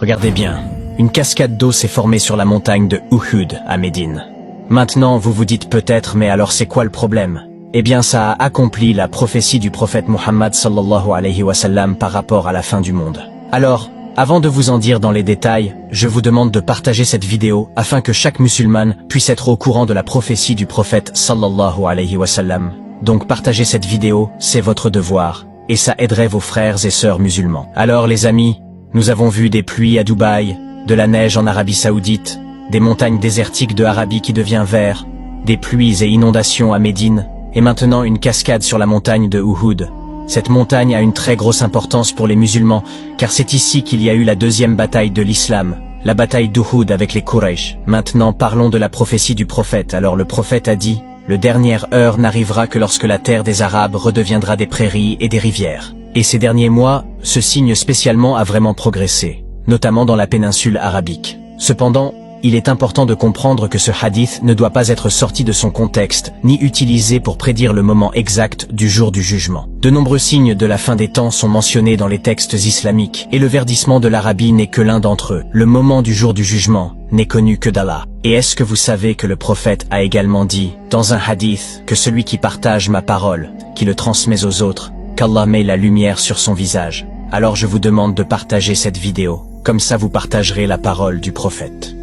Regardez bien, une cascade d'eau s'est formée sur la montagne de Uhud à Médine. Maintenant, vous vous dites peut-être, mais alors c'est quoi le problème? Eh bien, ça a accompli la prophétie du prophète Muhammad sallallahu alayhi wa sallam par rapport à la fin du monde. Alors, avant de vous en dire dans les détails, je vous demande de partager cette vidéo afin que chaque musulman puisse être au courant de la prophétie du prophète sallallahu alayhi wa sallam. Donc partagez cette vidéo, c'est votre devoir, et ça aiderait vos frères et sœurs musulmans. Alors les amis, nous avons vu des pluies à Dubaï, de la neige en Arabie Saoudite, des montagnes désertiques de Arabie qui devient vert, des pluies et inondations à Médine, et maintenant une cascade sur la montagne de Uhud. Cette montagne a une très grosse importance pour les musulmans, car c'est ici qu'il y a eu la deuxième bataille de l'islam, la bataille d'Uhud avec les Quraysh. Maintenant parlons de la prophétie du prophète. Alors le prophète a dit, le dernière heure n'arrivera que lorsque la terre des Arabes redeviendra des prairies et des rivières. Et ces derniers mois, ce signe spécialement a vraiment progressé, notamment dans la péninsule arabique. Cependant, il est important de comprendre que ce hadith ne doit pas être sorti de son contexte, ni utilisé pour prédire le moment exact du jour du jugement. De nombreux signes de la fin des temps sont mentionnés dans les textes islamiques, et le verdissement de l'Arabie n'est que l'un d'entre eux. Le moment du jour du jugement n'est connu que d'Allah. Et est-ce que vous savez que le prophète a également dit, dans un hadith, que celui qui partage ma parole, qui le transmet aux autres, qu'Allah met la lumière sur son visage. Alors je vous demande de partager cette vidéo, comme ça vous partagerez la parole du prophète.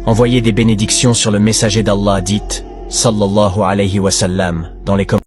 Envoyez des bénédictions sur le messager d'Allah, dites, sallallahu alayhi wa sallam, dans les commentaires.